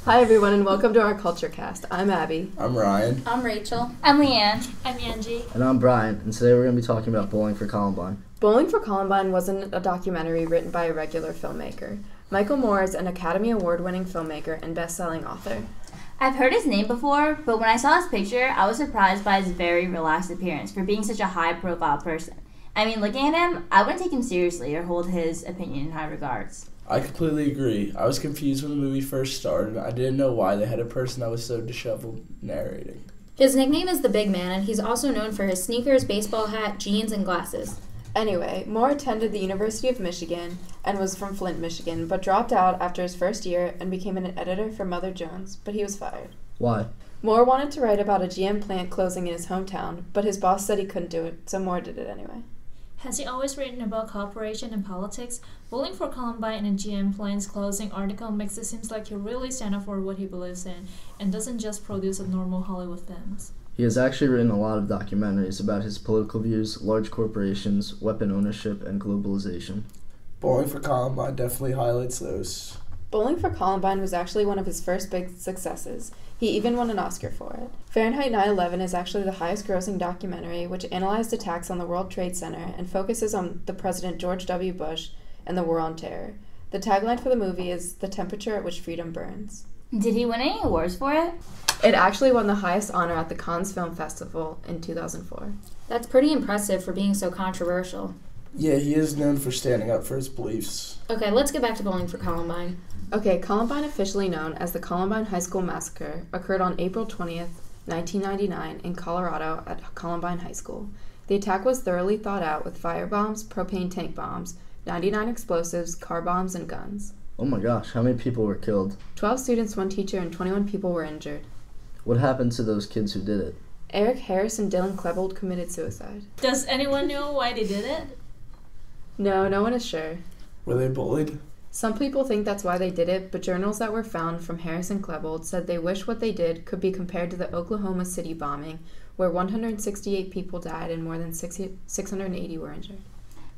Hi everyone and welcome to our Culture Cast. I'm Abby. I'm Ryan. I'm Rachel. I'm Leanne. I'm Angie. And I'm Brian, and today we're going to be talking about Bowling for Columbine. Bowling for Columbine wasn't a documentary written by a regular filmmaker. Michael Moore is an Academy Award-winning filmmaker and best-selling author. I've heard his name before, but when I saw his picture, I was surprised by his very relaxed appearance for being such a high-profile person. I mean, looking at him, I wouldn't take him seriously or hold his opinion in high regards. I completely agree. I was confused when the movie first started. I didn't know why they had a person that was so disheveled narrating. His nickname is the Big Man, and he's also known for his sneakers, baseball hat, jeans, and glasses. Anyway, Moore attended the University of Michigan and was from Flint, Michigan, but dropped out after his first year and became an editor for Mother Jones, but he was fired. Why? Moore wanted to write about a GM plant closing in his hometown, but his boss said he couldn't do it, so Moore did it anyway. Has he always written about cooperation and politics? Bowling for Columbine and GM Plant's closing article makes it seem like he really stands up for what he believes in and doesn't just produce a normal Hollywood films. He has actually written a lot of documentaries about his political views, large corporations, weapon ownership, and globalization. Bowling for Columbine definitely highlights those. Bowling for Columbine was actually one of his first big successes. He even won an Oscar for it. Fahrenheit 9/11 is actually the highest-grossing documentary which analyzed attacks on the World Trade Center and focuses on the President George W. Bush and the War on Terror. The tagline for the movie is "The temperature at which freedom burns." Did he win any awards for it? It actually won the highest honor at the Cannes Film Festival in 2004. That's pretty impressive for being so controversial. Yeah, he is known for standing up for his beliefs. Okay, let's get back to Bowling for Columbine. Okay, Columbine, officially known as the Columbine High School Massacre, occurred on April 20th, 1999 in Colorado at Columbine High School. The attack was thoroughly thought out with firebombs, propane tank bombs, 99 explosives, car bombs, and guns. Oh my gosh, how many people were killed? 12 students, 1 teacher, and 21 people were injured. What happened to those kids who did it? Eric Harris and Dylan Klebold committed suicide. Does anyone know why they did it? No one is sure. Were they bullied? Some people think that's why they did it, but journals that were found from Harris and Klebold said they wish what they did could be compared to the Oklahoma City bombing, where 168 people died and more than 680 were injured.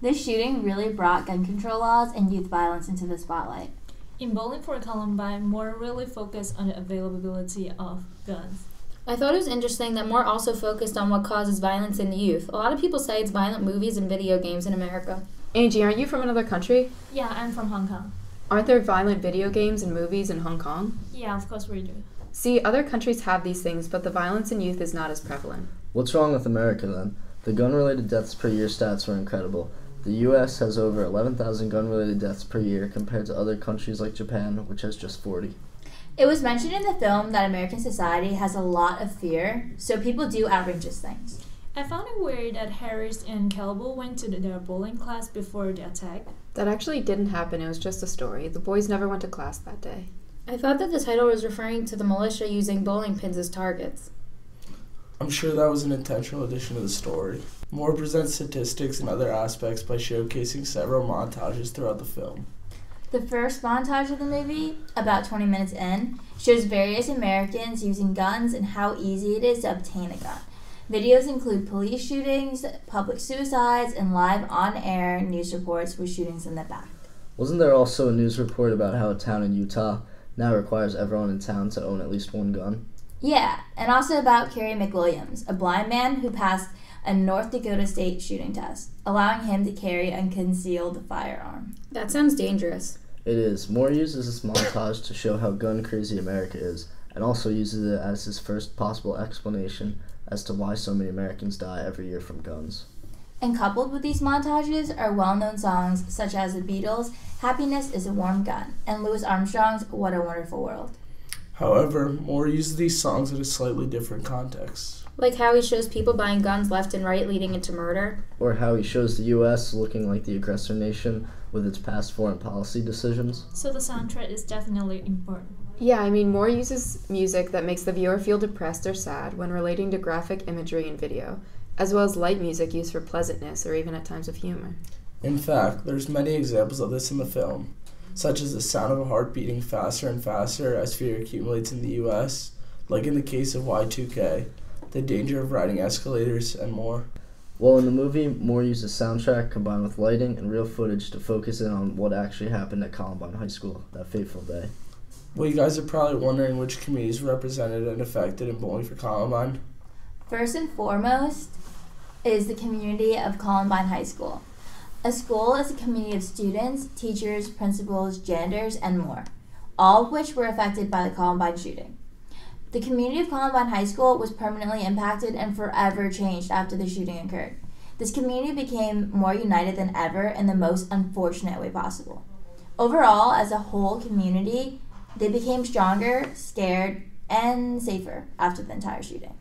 This shooting really brought gun control laws and youth violence into the spotlight. In Bowling for Columbine, Moore really focused on the availability of guns. I thought it was interesting that Moore also focused on what causes violence in the youth. A lot of people say it's violent movies and video games in America. Angie, aren't you from another country? Yeah, I'm from Hong Kong. Aren't there violent video games and movies in Hong Kong? Yeah, of course we do. See, other countries have these things, but the violence in youth is not as prevalent. What's wrong with America then? The gun-related deaths per year stats were incredible. The U.S. has over 11,000 gun-related deaths per year compared to other countries like Japan, which has just 40. It was mentioned in the film that American society has a lot of fear, so people do outrageous things. I found it weird that Harris and Kelbo went to their bowling class before the attack. That actually didn't happen, it was just a story. The boys never went to class that day. I thought that the title was referring to the militia using bowling pins as targets. I'm sure that was an intentional addition to the story. Moore presents statistics and other aspects by showcasing several montages throughout the film. The first montage of the movie, about 20 minutes in, shows various Americans using guns and how easy it is to obtain a gun. Videos include police shootings, public suicides, and live on-air news reports with shootings in the back. Wasn't there also a news report about how a town in Utah now requires everyone in town to own at least one gun? Yeah, and also about Kerry McWilliams, a blind man who passed a North Dakota state shooting test, allowing him to carry a concealed firearm. That sounds dangerous. It is. Moore uses this montage to show how gun-crazy America is, and also uses it as his first possible explanation as to why so many Americans die every year from guns. And coupled with these montages are well-known songs such as the Beatles' Happiness is a Warm Gun and Louis Armstrong's What a Wonderful World. However, Moore uses these songs in a slightly different context. Like how he shows people buying guns left and right leading into murder. Or how he shows the U.S. looking like the aggressor nation with its past foreign policy decisions. So the soundtrack is definitely important. Yeah, I mean, Moore uses music that makes the viewer feel depressed or sad when relating to graphic imagery and video, as well as light music used for pleasantness or even at times of humor. In fact, there's many examples of this in the film, such as the sound of a heart beating faster and faster as fear accumulates in the U.S., like in the case of Y2K, the danger of riding escalators, and more. Well, in the movie, Moore uses soundtrack combined with lighting and real footage to focus in on what actually happened at Columbine High School that fateful day. Well, you guys are probably wondering which communities were represented and affected in Bowling for Columbine. First and foremost is the community of Columbine High School. A school is a community of students, teachers, principals, janitors, and more, all of which were affected by the Columbine shooting. The community of Columbine High School was permanently impacted and forever changed after the shooting occurred. This community became more united than ever in the most unfortunate way possible. Overall, as a whole community, they became stronger, scared, and safer after the entire shooting.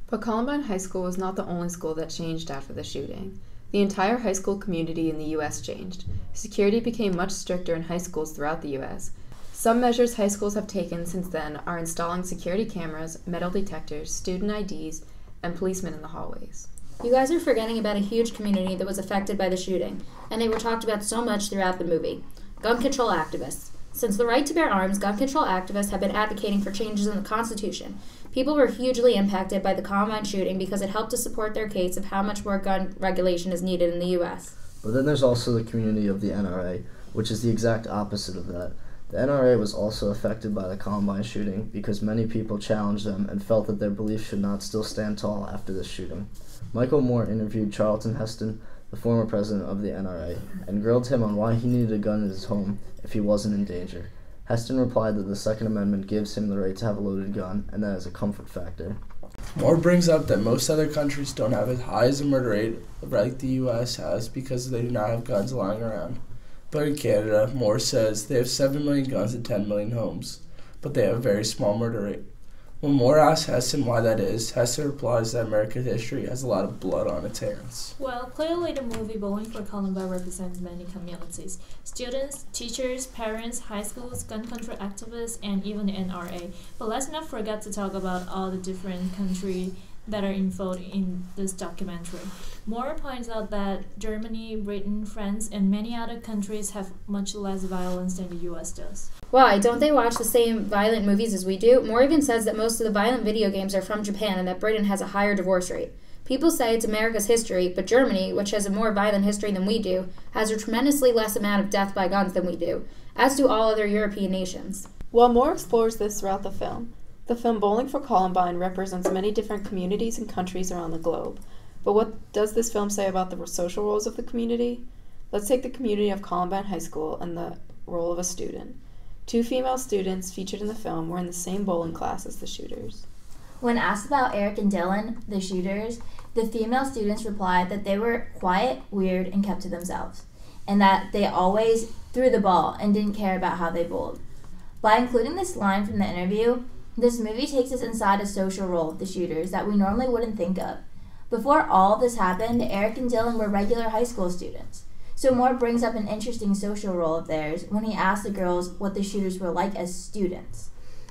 But Columbine High School was not the only school that changed after the shooting. The entire high school community in the U.S. changed. Security became much stricter in high schools throughout the U.S. Some measures high schools have taken since then are installing security cameras, metal detectors, student IDs, and policemen in the hallways. You guys are forgetting about a huge community that was affected by the shooting, and they were talked about so much throughout the movie. Gun control activists. Since the right to bear arms, gun control activists have been advocating for changes in the Constitution. People were hugely impacted by the Columbine shooting because it helped to support their case of how much more gun regulation is needed in the U.S. But then there's also the community of the NRA, which is the exact opposite of that. The NRA was also affected by the Columbine shooting because many people challenged them and felt that their beliefs should not still stand tall after this shooting. Michael Moore interviewed Charlton Heston, the former president of the NRA, and grilled him on why he needed a gun in his home if he wasn't in danger. Heston replied that the Second Amendment gives him the right to have a loaded gun, and that is a comfort factor. Moore brings up that most other countries don't have as high as a murder rate like the U.S. has because they do not have guns lying around. But in Canada, Moore says they have 7 million guns and 10 million homes, but they have a very small murder rate. When Moore asks Heston why that is, Heston replies that American history has a lot of blood on its hands. Well, clearly the movie Bowling for Columbine represents many communities. Students, teachers, parents, high schools, gun control activists, and even the NRA. But let's not forget to talk about all the different countries that are involved in this documentary. Moore points out that Germany, Britain, France, and many other countries have much less violence than the US does. Why? Don't they watch the same violent movies as we do? Moore even says that most of the violent video games are from Japan and that Britain has a higher divorce rate. People say it's America's history, but Germany, which has a more violent history than we do, has a tremendously less amount of death by guns than we do, as do all other European nations. While Moore explores this throughout the film Bowling for Columbine represents many different communities and countries around the globe. But what does this film say about the social roles of the community? Let's take the community of Columbine High School and the role of a student. 2 female students featured in the film were in the same bowling class as the shooters. When asked about Eric and Dylan, the shooters, the female students replied that they were quiet, weird, and kept to themselves, and that they always threw the ball and didn't care about how they bowled. By including this line from the interview, this movie takes us inside a social role of the shooters that we normally wouldn't think of. Before all of this happened, Eric and Dylan were regular high school students. So Moore brings up an interesting social role of theirs when he asks the girls what the shooters were like as students.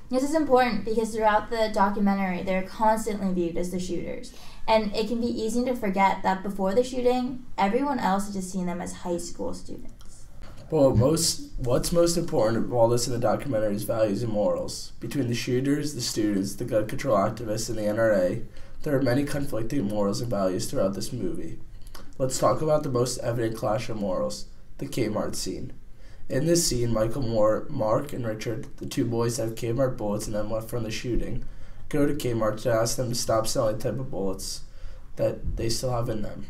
This is important because throughout the documentary, they're constantly viewed as the shooters. And it can be easy to forget that before the shooting, everyone else had just seen them as high school students. Well, what's most important of all this in the documentary is values and morals. Between the shooters, the students, the gun control activists, and the NRA, there are many conflicting morals and values throughout this movie. Let's talk about the most evident clash of morals, the Kmart scene. In this scene, Michael Moore, Mark, and Richard, the 2 boys that have Kmart bullets in them left from the shooting, go to Kmart to ask them to stop selling the type of bullets that they still have in them.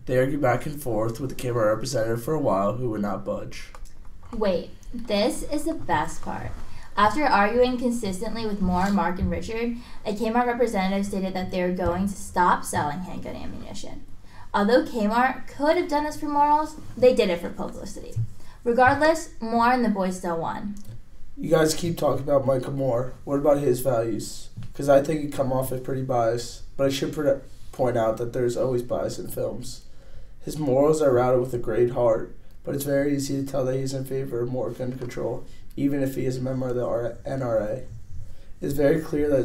They argue back and forth with the Kmart representative for a while who would not budge. Wait, this is the best part. After arguing consistently with Moore, Mark, and Richard, a Kmart representative stated that they were going to stop selling handgun ammunition. Although Kmart could have done this for morals, they did it for publicity. Regardless, Moore and the boys still won. You guys keep talking about Michael Moore. What about his values? Because I think he come off as pretty biased, but I should point out that there's always bias in films. His morals are routed with a great heart, but it's very easy to tell that he's in favor of more gun control, even if he is a member of the NRA. It's very clear that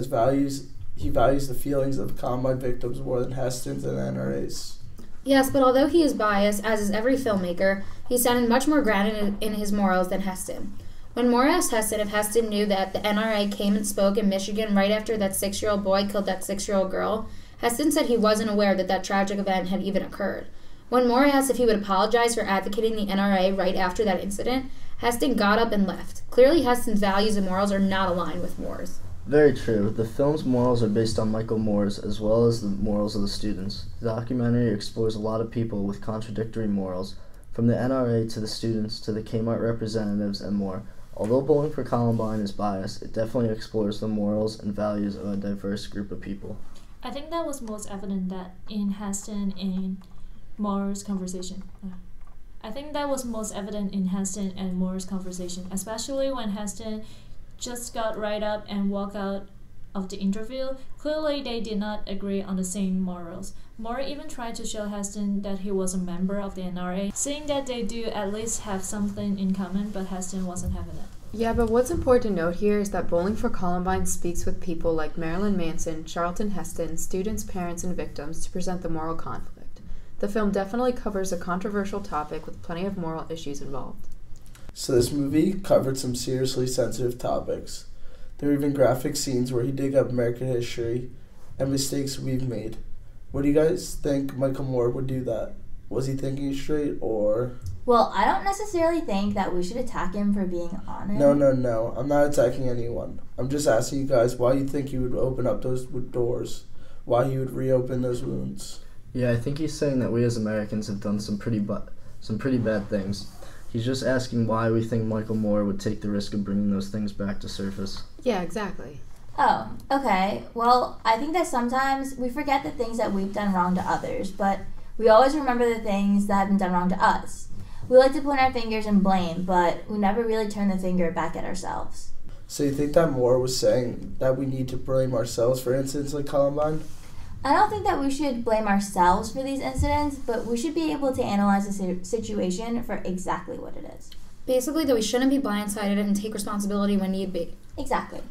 he values the feelings of Columbine victims more than Heston's and NRA's. Yes, but although he is biased, as is every filmmaker, he sounded much more grounded in his morals than Heston. When Moore asked Heston if Heston knew that the NRA came and spoke in Michigan right after that 6-year-old boy killed that 6-year-old girl, Heston said he wasn't aware that that tragic event had even occurred. When Moore asked if he would apologize for advocating the NRA right after that incident, Heston got up and left. Clearly, Heston's values and morals are not aligned with Moore's. Very true. The film's morals are based on Michael Moore's as well as the morals of the students. The documentary explores a lot of people with contradictory morals, from the NRA to the students to the Kmart representatives and more. Although Bowling for Columbine is biased, it definitely explores the morals and values of a diverse group of people. I think that was most evident that in Heston and Moore's conversation. Especially when Heston just got right up and walked out of the interview. Clearly, they did not agree on the same morals. Moore even tried to show Heston that he was a member of the NRA, saying that they do at least have something in common, but Heston wasn't having it. Yeah, but what's important to note here is that Bowling for Columbine speaks with people like Marilyn Manson, Charlton Heston, students, parents, and victims to present the moral conflict. The film definitely covers a controversial topic with plenty of moral issues involved. So this movie covered some seriously sensitive topics. There were even graphic scenes where he dig up American history and mistakes we've made. What do you guys think Michael Moore would do that? Was he thinking straight or... Well, I don't necessarily think that we should attack him for being honest. No. I'm not attacking anyone. I'm just asking you guys why you think he would open up those doors. Why he would reopen those wounds. Yeah, I think he's saying that we as Americans have done some pretty bad things. He's just asking why we think Michael Moore would take the risk of bringing those things back to surface. Yeah, exactly. Oh, okay. Well, I think that sometimes we forget the things that we've done wrong to others, but we always remember the things that have been done wrong to us. We like to point our fingers and blame, but we never really turn the finger back at ourselves. So you think that Moore was saying that we need to blame ourselves for incidents like Columbine? I don't think that we should blame ourselves for these incidents, but we should be able to analyze the situation for exactly what it is. Basically, that we shouldn't be blindsided and take responsibility when need be. Exactly.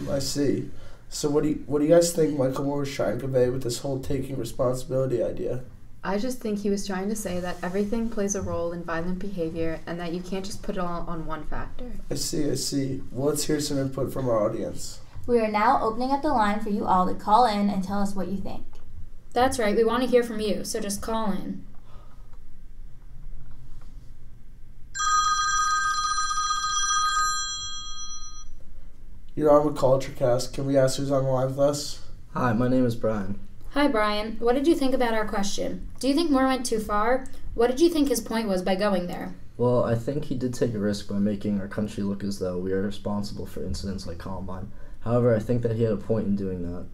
I see. So what do you guys think Michael Moore was trying to convey with this whole taking responsibility idea? I just think he was trying to say that everything plays a role in violent behavior and that you can't just put it all on one factor. I see. Well, let's hear some input from our audience. We are now opening up the line for you all to call in and tell us what you think. That's right, we want to hear from you, so just call in. You're on with CultureCast. Can we ask who's on the line with us? Hi, my name is Brian. Hi, Brian. What did you think about our question? Do you think Moore went too far? What did you think his point was by going there? Well, I think he did take a risk by making our country look as though we are responsible for incidents like Columbine. However, I think that he had a point in doing that.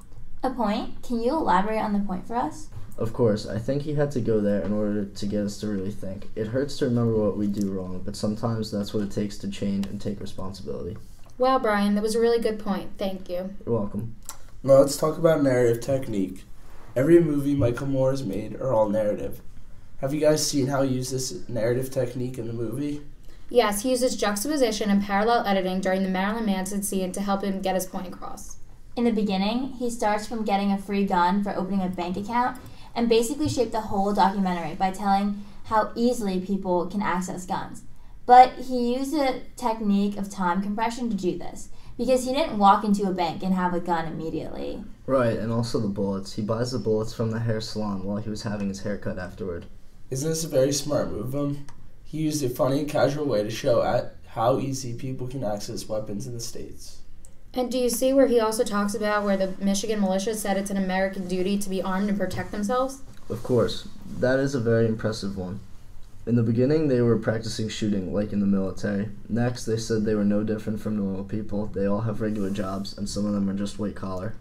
A point? Can you elaborate on the point for us? Of course, I think he had to go there in order to get us to really think. It hurts to remember what we do wrong, but sometimes that's what it takes to change and take responsibility. Wow, Brian, that was a really good point. Thank you. You're welcome. Now let's talk about narrative technique. Every movie Michael Moore has made are all narrative. Have you guys seen how he used this narrative technique in the movie? Yes, he uses juxtaposition and parallel editing during the Marilyn Manson scene to help him get his point across. In the beginning, he starts from getting a free gun for opening a bank account and basically shaped the whole documentary by telling how easily people can access guns. But he used a technique of time compression to do this, because he didn't walk into a bank and have a gun immediately. Right, and also the bullets. He buys the bullets from the hair salon while he was having his hair cut afterward. Isn't this a very smart move of him? He used a funny and casual way to show how easy people can access weapons in the States. And do you see where he also talks about where the Michigan militia said it's an American duty to be armed and protect themselves? Of course. That is a very impressive one. In the beginning, they were practicing shooting, like in the military. Next, they said they were no different from normal people. They all have regular jobs, and some of them are just white collar.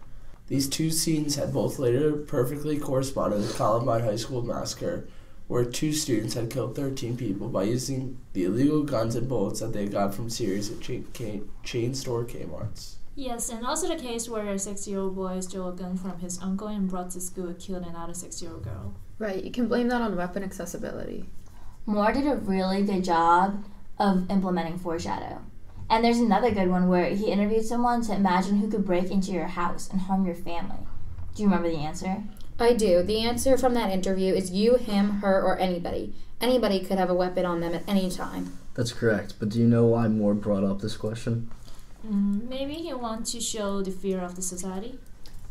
These two scenes had both later perfectly corresponded to the Columbine High School massacre, where 2 students had killed 13 people by using the illegal guns and bullets that they got from series of chain store Kmarts. Yes, and also the case where a 6-year-old boy stole a gun from his uncle and brought to school and killed another 6-year-old girl. Right, you can blame that on weapon accessibility. Moore did a really good job of implementing foreshadow. And there's another good one where he interviewed someone to imagine who could break into your house and harm your family. Do you remember the answer? I do. The answer from that interview is you, him, her, or anybody. Anybody could have a weapon on them at any time. That's correct, but do you know why Moore brought up this question? Maybe he wants to show the fear of the society.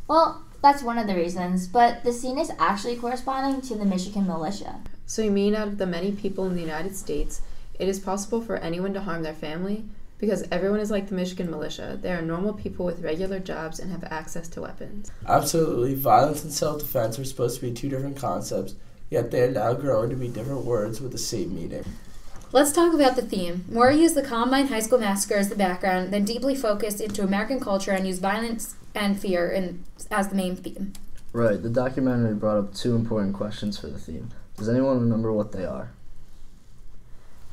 Well, that's one of the reasons, but the scene is actually corresponding to the Michigan militia. So you mean out of the many people in the United States, It is possible for anyone to harm their family because everyone is like the Michigan militia. They are normal people with regular jobs and have access to weapons. Absolutely. Violence and self-defense are supposed to be two different concepts, yet they are now growing to be different words with the same meaning. Let's talk about the theme. Moore used the Columbine High School massacre as the background, then deeply focused into American culture and used violence and fear as the main theme. Right, the documentary brought up two important questions for the theme. Does anyone remember what they are?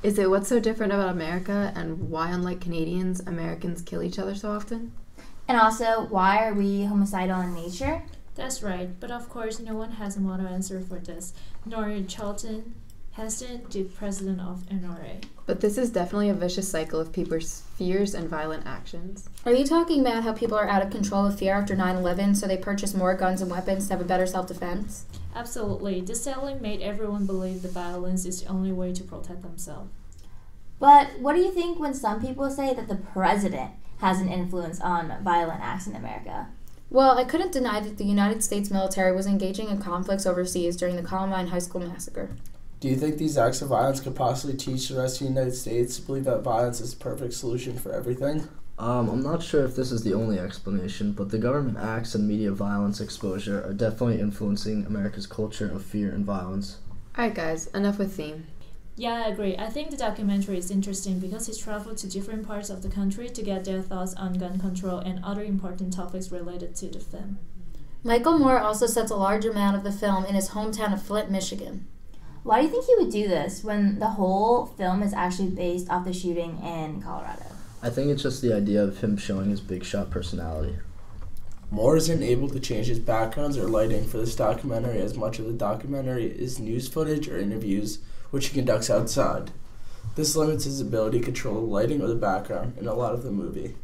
Is it what's so different about America and why, unlike Canadians, Americans kill each other so often? And also, why are we homicidal in nature? That's right, but of course no one has a model answer for this, nor Charlton Heston, the president of NRA. But this is definitely a vicious cycle of people's fears and violent actions. Are you talking about how people are out of control of fear after 9/11, so they purchase more guns and weapons to have a better self-defense? Absolutely. This selling made everyone believe that violence is the only way to protect themselves. But what do you think when some people say that the president has an influence on violent acts in America? Well, I couldn't deny that the United States military was engaging in conflicts overseas during the Columbine High School massacre. Do you think these acts of violence could possibly teach the rest of the United States to believe that violence is the perfect solution for everything? I'm not sure if this is the only explanation, but the government acts and media violence exposure are definitely influencing America's culture of fear and violence. Alright guys, enough with theme. Yeah, I agree. I think the documentary is interesting because he traveled to different parts of the country to get their thoughts on gun control and other important topics related to the film. Michael Moore also sets a large amount of the film in his hometown of Flint, Michigan. Why do you think he would do this when the whole film is actually based off the shooting in Colorado? I think it's just the idea of him showing his big shot personality. Moore isn't able to change his backgrounds or lighting for this documentary as much of the documentary is news footage or interviews which he conducts outside. This limits his ability to control the lighting or the background in a lot of the movie.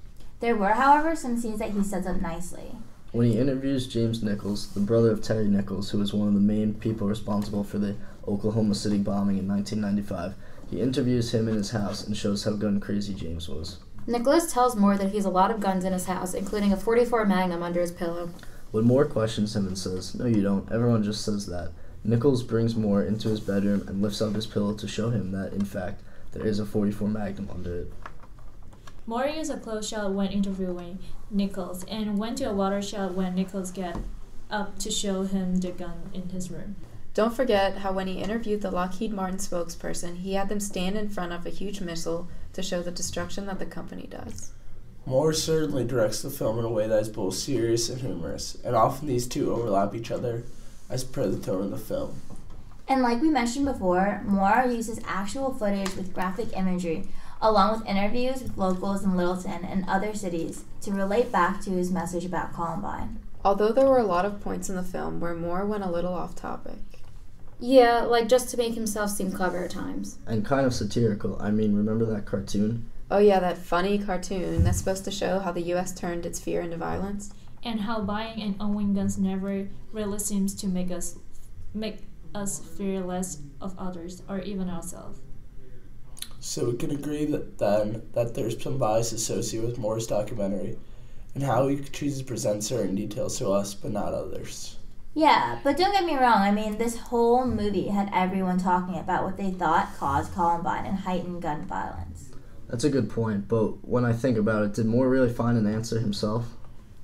There were, however, some scenes that he sets up nicely. When he interviews James Nichols, the brother of Terry Nichols, who was one of the main people responsible for the Oklahoma City bombing in 1995, he interviews him in his house and shows how gun crazy James was. Nicholas tells Moore that he has a lot of guns in his house, including a .44 Magnum under his pillow. When Moore questions him and says, "No you don't, everyone just says that," Nichols brings Moore into his bedroom and lifts up his pillow to show him that, in fact, there is a .44 Magnum under it. Moore used a close shot when interviewing Nichols and went to a water shot when Nichols got up to show him the gun in his room. Don't forget how when he interviewed the Lockheed Martin spokesperson, he had them stand in front of a huge missile to show the destruction that the company does. Moore certainly directs the film in a way that is both serious and humorous, and often these two overlap each other as per the tone of the film. And like we mentioned before, Moore uses actual footage with graphic imagery, along with interviews with locals in Littleton and other cities, to relate back to his message about Columbine. Although there were a lot of points in the film where Moore went a little off topic. Yeah, like just to make himself seem clever at times. And kind of satirical. I mean, remember that cartoon? Oh yeah, that funny cartoon that's supposed to show how the U.S. turned its fear into violence. And how buying and owning guns never really seems to make us fear less of others or even ourselves. So we can agree that there's some bias associated with Moore's documentary and how he chooses to present certain details to us but not others. Yeah, but don't get me wrong, I mean, this whole movie had everyone talking about what they thought caused Columbine and heightened gun violence. That's a good point, but when I think about it, did Moore really find an answer himself?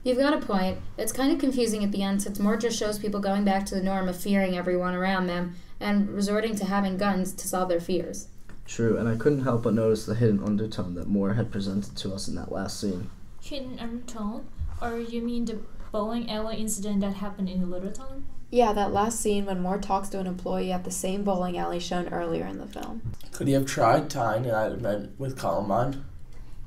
You've got a point. It's kind of confusing at the end since Moore just shows people going back to the norm of fearing everyone around them and resorting to having guns to solve their fears. True, and I couldn't help but notice the hidden undertone that Moore had presented to us in that last scene. Hidden undertone? Or you mean the bowling alley incident that happened in Littleton? Yeah, that last scene when Moore talks to an employee at the same bowling alley shown earlier in the film. Could he have tried tying that event with Columbine?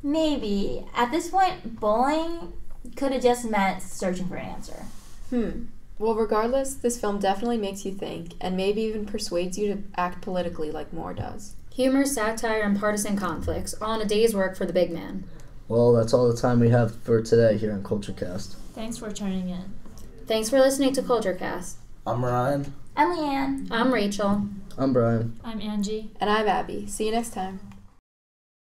Maybe. At this point, bowling could have just meant searching for an answer. Well, regardless, this film definitely makes you think, and maybe even persuades you to act politically like Moore does. Humor, satire, and partisan conflicts, all in a day's work for the big man. Well, that's all the time we have for today here on CultureCast. Thanks for tuning in. Thanks for listening to CultureCast. I'm Ryan. I'm Leanne. I'm Rachel. I'm Brian. I'm Angie. And I'm Abby. See you next time.